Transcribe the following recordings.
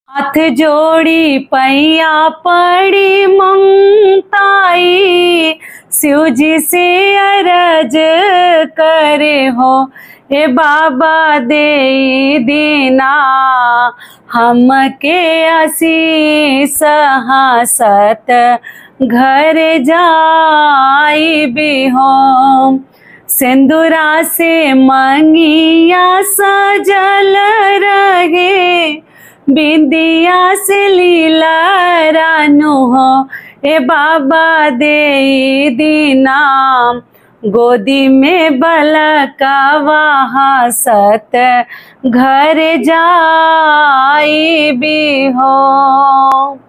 हाथ जोड़ी पैया पड़ी ममताई, शिव जी से अरज करे हो, ए बाबा दे दीना हमके आशीष, हंसत घर जाई भी हो। सिंदूरा से मंगिया सजल रहे, बिंदिया से लीला रानू हो, ए बाबा दे दीना गोदी में बलकावा, हंसत घर जाई भी हो।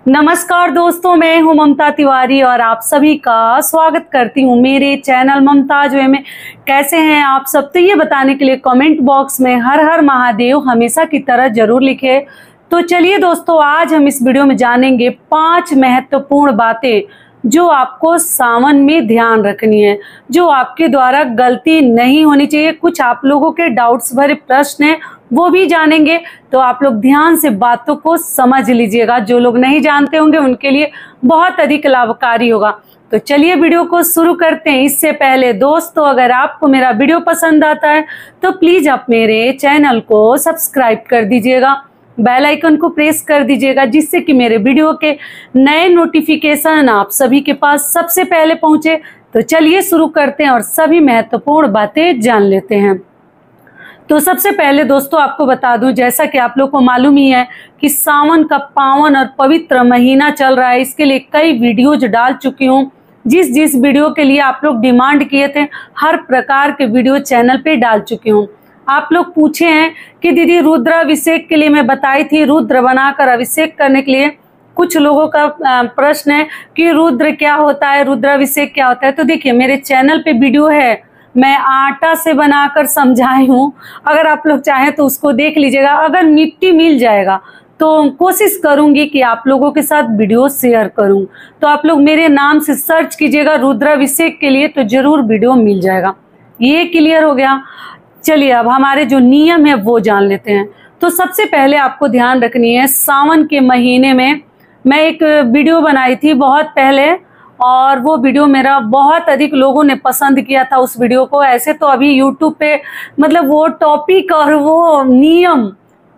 नमस्कार दोस्तों, मैं हूं ममता तिवारी और आप सभी का स्वागत करती हूं मेरे चैनल ममताज वे में। कैसे हैं आप सब? तो ये बताने के लिए कमेंट बॉक्स में हर हर महादेव हमेशा की तरह जरूर लिखे। तो चलिए दोस्तों, आज हम इस वीडियो में जानेंगे 5 महत्वपूर्ण बातें जो आपको सावन में ध्यान रखनी है, जो आपके द्वारा गलती नहीं होनी चाहिए। कुछ आप लोगों के डाउट्स भरे प्रश्न हैं, वो भी जानेंगे, तो आप लोग ध्यान से बातों को समझ लीजिएगा। जो लोग नहीं जानते होंगे उनके लिए बहुत अधिक लाभकारी होगा। तो चलिए वीडियो को शुरू करते हैं। इससे पहले दोस्तों, अगर आपको मेरा वीडियो पसंद आता है तो प्लीज आप मेरे चैनल को सब्सक्राइब कर दीजिएगा, बेल आइकन को प्रेस कर दीजिएगा, जिससे कि मेरे वीडियो के नए नोटिफिकेशन आप सभी के पास सबसे पहले पहुंचे। तो चलिए शुरू करते हैं और सभी महत्वपूर्ण बातें जान लेते हैं। तो सबसे पहले दोस्तों आपको बता दूं, जैसा कि आप लोग को मालूम ही है कि सावन का पावन और पवित्र महीना चल रहा है। इसके लिए कई वीडियोज डाल चुकी हूँ। जिस वीडियो के लिए आप लोग डिमांड किए थे, हर प्रकार के वीडियो चैनल पे डाल चुकी हूँ। आप लोग पूछे हैं कि दीदी रुद्राभिषेक के लिए मैं बताई थी, रुद्र बनाकर अभिषेक करने के लिए कुछ लोगों का प्रश्न है कि रुद्र क्या होता है, रुद्राभिषेक क्या होता है। तो देखिए, मेरे चैनल पे वीडियो है, मैं आटा से बनाकर समझाई हूँ। अगर आप लोग चाहें तो उसको देख लीजिएगा। अगर मिट्टी मिल जाएगा तो कोशिश करूंगी कि आप लोगों के साथ वीडियो शेयर करूं। तो आप लोग मेरे नाम से सर्च कीजिएगा रुद्राभिषेक के लिए, तो जरूर वीडियो मिल जाएगा। ये क्लियर हो गया। चलिए अब हमारे जो नियम है वो जान लेते हैं। तो सबसे पहले आपको ध्यान रखनी है, सावन के महीने में मैं एक वीडियो बनाई थी बहुत पहले, और वो वीडियो मेरा बहुत अधिक लोगों ने पसंद किया था उस वीडियो को। ऐसे तो अभी यूट्यूब पे मतलब वो टॉपिक और वो नियम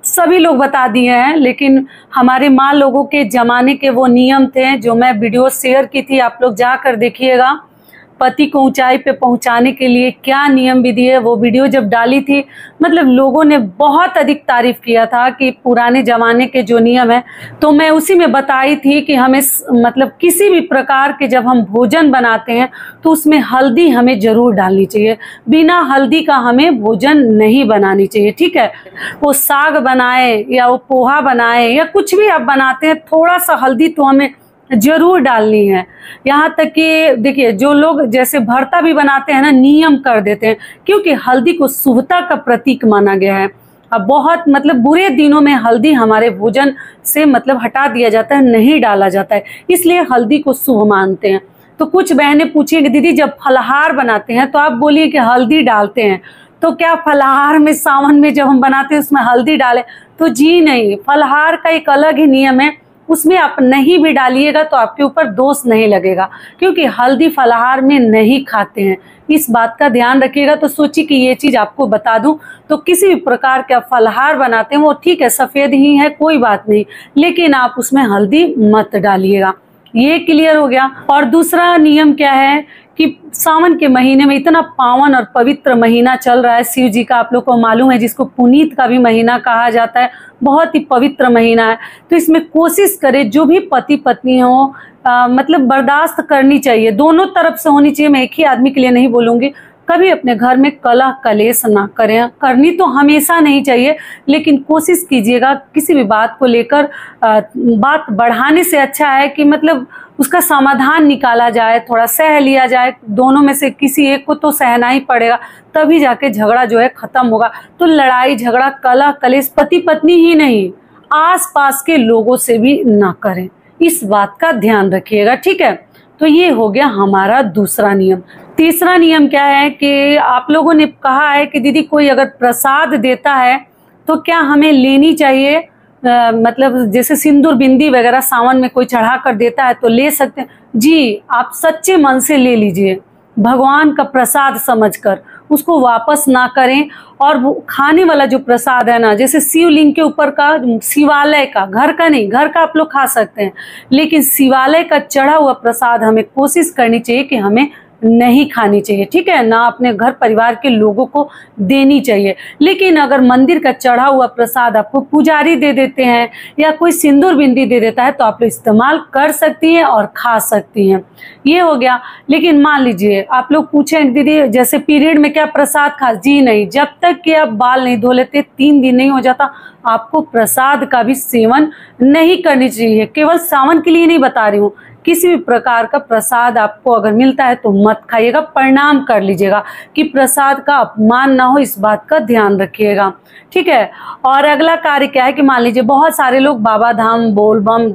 सभी लोग बता दिए हैं, लेकिन हमारे माँ लोगों के जमाने के वो नियम थे जो मैं वीडियो शेयर की थी। आप लोग जाकर देखिएगा, पति को ऊंचाई पे पहुंचाने के लिए क्या नियम विधि है। वो वीडियो जब डाली थी, मतलब लोगों ने बहुत अधिक तारीफ किया था कि पुराने जमाने के जो नियम है। तो मैं उसी में बताई थी कि हमें मतलब किसी भी प्रकार के जब हम भोजन बनाते हैं तो उसमें हल्दी हमें जरूर डालनी चाहिए। बिना हल्दी का हमें भोजन नहीं बनानी चाहिए, ठीक है। वो साग बनाए या वो पोहा बनाए या कुछ भी आप बनाते हैं, थोड़ा सा हल्दी तो हमें जरूर डालनी है। यहाँ तक कि देखिए, जो लोग जैसे भरता भी बनाते हैं ना, नियम कर देते हैं, क्योंकि हल्दी को शुभता का प्रतीक माना गया है। अब बहुत मतलब बुरे दिनों में हल्दी हमारे भोजन से मतलब हटा दिया जाता है, नहीं डाला जाता है, इसलिए हल्दी को शुभ मानते हैं। तो कुछ बहनें पूछेंगे दीदी जब फलाहार बनाते हैं तो आप बोलिए कि हल्दी डालते हैं, तो क्या फलाहार में सावन में जब हम बनाते हैं उसमें हल्दी डालें? तो जी नहीं, फलाहार का एक अलग ही नियम है, उसमें आप नहीं भी डालिएगा तो आपके ऊपर दोष नहीं लगेगा, क्योंकि हल्दी फलाहार में नहीं खाते हैं। इस बात का ध्यान रखिएगा। तो सोचिए कि ये चीज आपको बता दूं, तो किसी भी प्रकार का फलाहार बनाते हैं वो ठीक है, सफेद ही है, कोई बात नहीं, लेकिन आप उसमें हल्दी मत डालिएगा। ये क्लियर हो गया। और दूसरा नियम क्या है कि सावन के महीने में इतना पावन और पवित्र महीना चल रहा है शिव जी का, आप लोग को मालूम है, जिसको पुनीत का भी महीना कहा जाता है, बहुत ही पवित्र महीना है। तो इसमें कोशिश करें, जो भी पति पत्नी हो मतलब बर्दाश्त करनी चाहिए, दोनों तरफ से होनी चाहिए। मैं एक ही आदमी के लिए नहीं बोलूंगी। कभी अपने घर में कलह कलेश ना करें, करनी तो हमेशा नहीं चाहिए, लेकिन कोशिश कीजिएगा किसी भी बात को लेकर बात बढ़ाने से अच्छा है कि मतलब उसका समाधान निकाला जाए, थोड़ा सह लिया जाए। दोनों में से किसी एक को तो सहना ही पड़ेगा, तभी जाके झगड़ा जो है खत्म होगा। तो लड़ाई झगड़ा कलह कलेश पति पत्नी ही नहीं, आस पास के लोगों से भी ना करें, इस बात का ध्यान रखिएगा, ठीक है। तो ये हो गया हमारा दूसरा नियम। तीसरा नियम क्या है कि आप लोगों ने कहा है कि दीदी कोई अगर प्रसाद देता है तो क्या हमें लेनी चाहिए? मतलब जैसे सिंदूर बिंदी वगैरह सावन में कोई चढ़ा कर देता है तो ले सकते हैं जी, आप सच्चे मन से ले लीजिए, भगवान का प्रसाद समझकर उसको वापस ना करें। और वो खाने वाला जो प्रसाद है ना, जैसे शिवलिंग के ऊपर का, शिवालय का, घर का नहीं, घर का आप लोग खा सकते हैं, लेकिन शिवालय का चढ़ा हुआ प्रसाद हमें कोशिश करनी चाहिए कि हमें नहीं खानी चाहिए, ठीक है ना, अपने घर परिवार के लोगों को देनी चाहिए। लेकिन अगर मंदिर का चढ़ा हुआ प्रसाद आपको पुजारी दे देते हैं या कोई सिंदूर बिंदी दे देता है तो आप लोग इस्तेमाल कर सकती हैं और खा सकती हैं, ये हो गया। लेकिन मान लीजिए आप लोग पूछें दीदी जैसे पीरियड में क्या प्रसाद खा, जी नहीं, जब तक कि आप बाल नहीं धो लेते, 3 दिन नहीं हो जाता, आपको प्रसाद का भी सेवन नहीं करनी चाहिए। केवल सावन के लिए नहीं बता रही हूँ, किसी भी प्रकार का प्रसाद आपको अगर मिलता है तो मत खाइएगा, प्रणाम कर लीजिएगा कि प्रसाद का अपमान ना हो, इस बात का ध्यान रखिएगा, ठीक है। और अगला कार्य क्या है कि मान लीजिए बहुत सारे लोग बाबा धाम, बोलबम,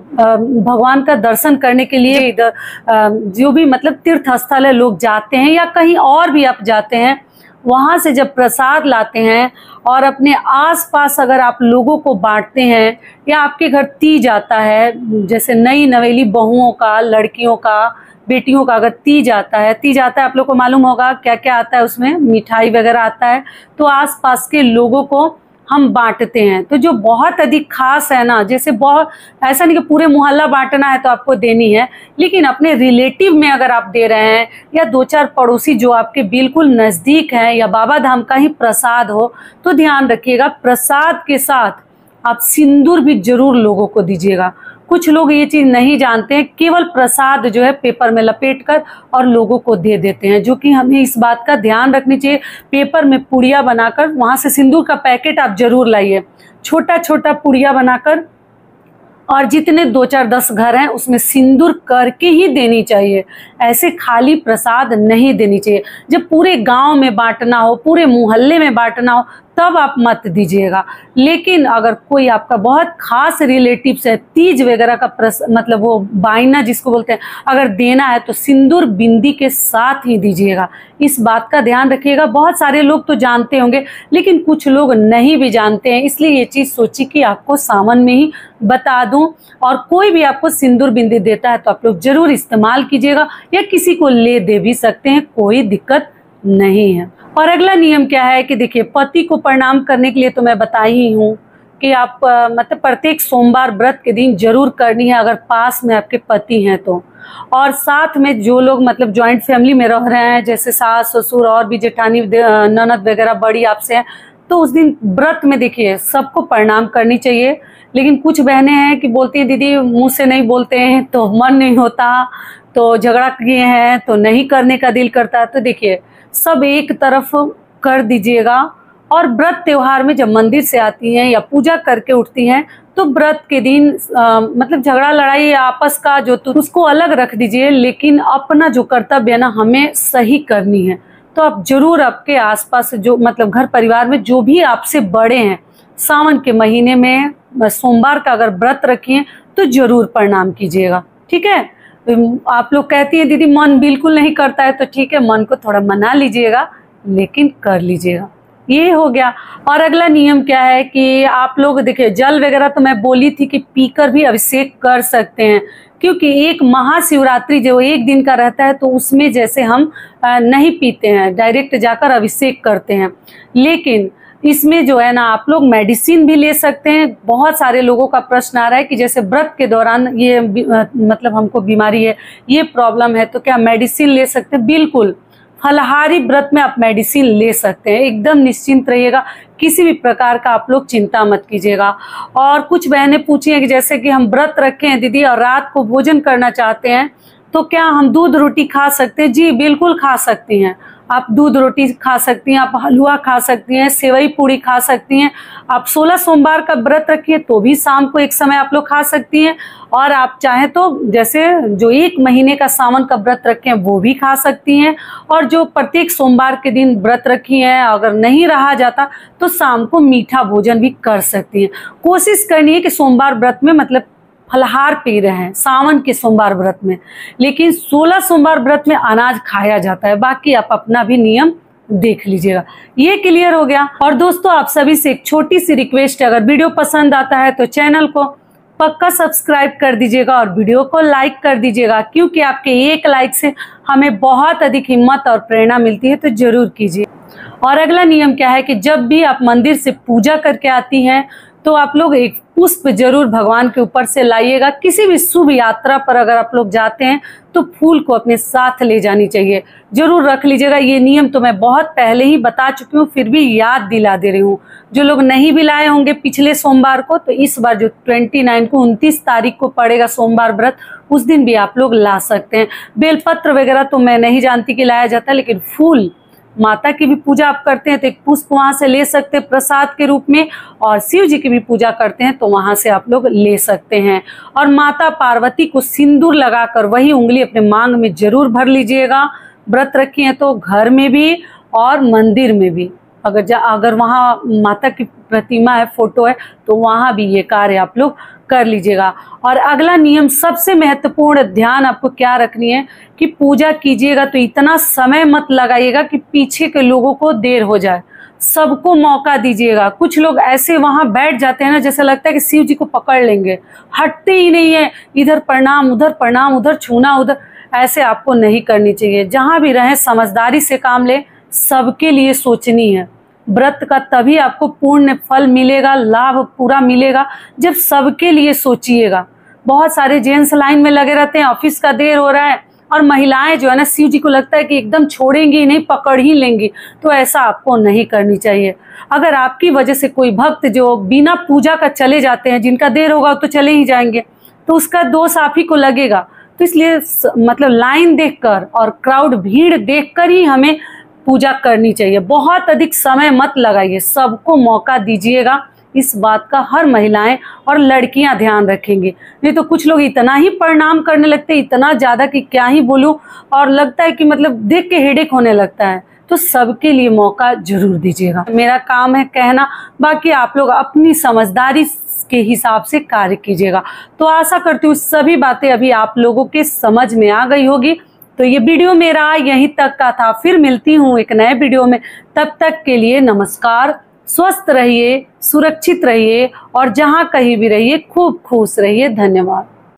भगवान का दर्शन करने के लिए इधर जो भी मतलब तीर्थ स्थल है लोग जाते हैं या कहीं और भी आप जाते हैं, वहाँ से जब प्रसाद लाते हैं और अपने आसपास अगर आप लोगों को बांटते हैं या आपके घर तीज आता है, जैसे नई नवेली बहुओं का, लड़कियों का, बेटियों का अगर तीज आता है, आप लोग को मालूम होगा क्या क्या आता है उसमें, मिठाई वगैरह आता है, तो आसपास के लोगों को हम बांटते हैं। तो जो बहुत अधिक खास है ना, जैसे बहुत ऐसा नहीं कि पूरे मोहल्ला बांटना है तो आपको देनी है, लेकिन अपने रिलेटिव में अगर आप दे रहे हैं या 2-4 पड़ोसी जो आपके बिल्कुल नज़दीक हैं या बाबा धाम का ही प्रसाद हो, तो ध्यान रखिएगा प्रसाद के साथ आप सिंदूर भी जरूर लोगों को दीजिएगा। कुछ लोग ये चीज़ नहीं जानते हैं, केवल प्रसाद जो है पेपर में लपेटकर और लोगों को दे देते हैं, जो कि हमें इस बात का ध्यान रखनी चाहिए। पेपर में पुड़िया बनाकर वहाँ से सिंदूर का पैकेट आप जरूर लाइए, छोटा छोटा पुड़िया बनाकर, और जितने 2-4-10 घर हैं उसमें सिंदूर करके ही देनी चाहिए, ऐसे खाली प्रसाद नहीं देनी चाहिए। जब पूरे गांव में बांटना हो, पूरे मोहल्ले में बांटना हो, तब आप मत दीजिएगा। लेकिन अगर कोई आपका बहुत खास रिलेटिव्स है, तीज वगैरह का मतलब वो बायना जिसको बोलते हैं, अगर देना है तो सिंदूर बिंदी के साथ ही दीजिएगा, इस बात का ध्यान रखिएगा। बहुत सारे लोग तो जानते होंगे लेकिन कुछ लोग नहीं भी जानते हैं, इसलिए ये चीज़ सोची कि आपको सावन में ही बता दूं। और कोई भी आपको सिंदूर बिंदी देता है तो आप लोग जरूर इस्तेमाल कीजिएगा, या किसी को ले दे भी सकते हैं, कोई दिक्कत नहीं है। और अगला नियम क्या है कि देखिए, पति को प्रणाम करने के लिए तो मैं बता ही हूँ कि आप मतलब प्रत्येक सोमवार व्रत के दिन जरूर करनी है अगर पास में आपके पति हैं तो। और साथ में जो लोग मतलब जॉइंट फैमिली में रह रहे हैं, जैसे सास ससुर और भी जेठानी ननद वगैरह बड़ी आपसे हैं, तो उस दिन व्रत में देखिए सबको प्रणाम करनी चाहिए। लेकिन कुछ बहनें हैं कि बोलती हैं दीदी मुंह से नहीं बोलते हैं तो मन नहीं होता, तो झगड़ा किए हैं तो नहीं करने का दिल करता। तो देखिए सब एक तरफ कर दीजिएगा। और व्रत त्योहार में जब मंदिर से आती हैं या पूजा करके उठती हैं तो व्रत के दिन मतलब झगड़ा लड़ाई आपस का जो तो उसको अलग रख दीजिए, लेकिन अपना जो कर्तव्य है ना हमें सही करनी है। तो आप जरूर आपके आसपास जो मतलब घर परिवार में जो भी आपसे बड़े हैं, सावन के महीने में सोमवार का अगर व्रत रखिए तो जरूर प्रणाम कीजिएगा, ठीक है। आप लोग कहती हैं दीदी मन बिल्कुल नहीं करता है, तो ठीक है, मन को थोड़ा मना लीजिएगा लेकिन कर लीजिएगा, ये हो गया। और अगला नियम क्या है कि आप लोग देखिए जल वगैरह तो मैं बोली थी कि पीकर भी अभिषेक कर सकते हैं, क्योंकि एक महाशिवरात्रि जो एक दिन का रहता है तो उसमें जैसे हम नहीं पीते हैं, डायरेक्ट जाकर अभिषेक करते हैं। लेकिन इसमें जो है ना आप लोग मेडिसिन भी ले सकते हैं। बहुत सारे लोगों का प्रश्न आ रहा है कि जैसे व्रत के दौरान ये मतलब हमको बीमारी है, ये प्रॉब्लम है, तो क्या मेडिसिन ले सकते हैं? बिल्कुल, फलाहारी व्रत में आप मेडिसिन ले सकते हैं, एकदम निश्चिंत रहिएगा, किसी भी प्रकार का आप लोग चिंता मत कीजिएगा। और कुछ बहनें पूछी हैं कि जैसे कि हम व्रत रखे हैं दीदी और रात को भोजन करना चाहते हैं तो क्या हम दूध रोटी खा सकते हैं? जी बिल्कुल खा सकती हैं, आप दूध रोटी खा सकती हैं, आप हलवा खा सकती हैं, सेवई पूड़ी खा सकती हैं। आप 16 सोमवार का व्रत रखिए तो भी शाम को एक समय आप लोग खा सकती हैं। और आप चाहें तो जैसे जो 1 महीने का सावन का व्रत रखे हैं वो भी खा सकती हैं। और जो प्रत्येक सोमवार के दिन व्रत रखी हैं, अगर नहीं रहा जाता तो शाम को मीठा भोजन भी कर सकती हैं। कोशिश करनी है कि सोमवार व्रत में मतलब फलाहार पी रहे हैं सावन के सोमवार व्रत में, लेकिन 16 सोमवार व्रत में अनाज खाया जाता है। बाकी आप अपना भी नियम देख लीजिएगा। ये क्लियर हो गया। और दोस्तों आप सभी से एक छोटी सी रिक्वेस्ट है, अगर वीडियो पसंद आता है तो चैनल को पक्का सब्सक्राइब कर दीजिएगा और वीडियो को लाइक कर दीजिएगा, क्योंकि आपके एक लाइक से हमें बहुत अधिक हिम्मत और प्रेरणा मिलती है, तो जरूर कीजिए। और अगला नियम क्या है कि जब भी आप मंदिर से पूजा करके आती हैं तो आप लोग एक पुष्प जरूर भगवान के ऊपर से लाइएगा। किसी भी शुभ यात्रा पर अगर आप लोग जाते हैं तो फूल को अपने साथ ले जानी चाहिए, जरूर रख लीजिएगा। ये नियम तो मैं बहुत पहले ही बता चुकी हूँ, फिर भी याद दिला दे रही हूँ। जो लोग नहीं भी लाए होंगे पिछले सोमवार को, तो इस बार जो 29 को 29 तारीख को पड़ेगा सोमवार व्रत, उस दिन भी आप लोग ला सकते हैं। बेलपत्र वगैरह तो मैं नहीं जानती कि लाया जाता है, लेकिन फूल, माता की भी पूजा आप करते हैं तो एक पुष्प वहां से ले सकते हैं प्रसाद के रूप में, और शिव जी की भी पूजा करते हैं तो वहां से आप लोग ले सकते हैं। और माता पार्वती को सिंदूर लगाकर वही उंगली अपने मांग में जरूर भर लीजिएगा। व्रत रखी है तो घर में भी और मंदिर में भी, अगर वहाँ माता की प्रतिमा है, फोटो है, तो वहाँ भी ये कार्य आप लोग कर लीजिएगा। और अगला नियम सबसे महत्वपूर्ण, ध्यान आपको क्या रखनी है कि पूजा कीजिएगा तो इतना समय मत लगाइएगा कि पीछे के लोगों को देर हो जाए। सबको मौका दीजिएगा। कुछ लोग ऐसे वहां बैठ जाते हैं ना, जैसे लगता है कि शिव जी को पकड़ लेंगे, हटते ही नहीं है, इधर प्रणाम, उधर छूना, उधर। ऐसे आपको नहीं करनी चाहिए। जहां भी रहें समझदारी से काम ले, सबके लिए सोचनी है। व्रत का तभी आपको पूर्ण फल मिलेगा, लाभ पूरा मिलेगा, जब सबके लिए सोचिएगा। बहुत सारे जेंट्स लाइन में लगे रहते हैं, ऑफिस का देर हो रहा है, और महिलाएं जो है ना, शिव जी को लगता है कि एकदम छोड़ेंगी ही नहीं, पकड़ ही लेंगी, तो ऐसा आपको नहीं करनी चाहिए। अगर आपकी वजह से कोई भक्त जो बिना पूजा का चले जाते हैं, जिनका देर होगा तो चले ही जाएंगे, तो उसका दोष आप ही को लगेगा। तो इसलिए मतलब लाइन देखकर और क्राउड, भीड़ देखकर ही हमें पूजा करनी चाहिए। बहुत अधिक समय मत लगाइए, सबको मौका दीजिएगा। इस बात का हर महिलाएं और लड़कियां ध्यान रखेंगे। नहीं तो कुछ लोग इतना ही प्रणाम करने लगते हैं, इतना ज्यादा कि क्या ही बोलूं, और लगता है कि मतलब देख के हेडेक होने लगता है। तो सबके लिए मौका जरूर दीजिएगा। मेरा काम है कहना, बाकी आप लोग अपनी समझदारी के हिसाब से कार्य कीजिएगा। तो आशा करती हूँ सभी बातें अभी आप लोगों के समझ में आ गई होगी। तो ये वीडियो मेरा यहीं तक का था, फिर मिलती हूँ एक नए वीडियो में। तब तक के लिए नमस्कार। स्वस्थ रहिए, सुरक्षित रहिए, और जहाँ कहीं भी रहिए खूब खुश रहिए। धन्यवाद।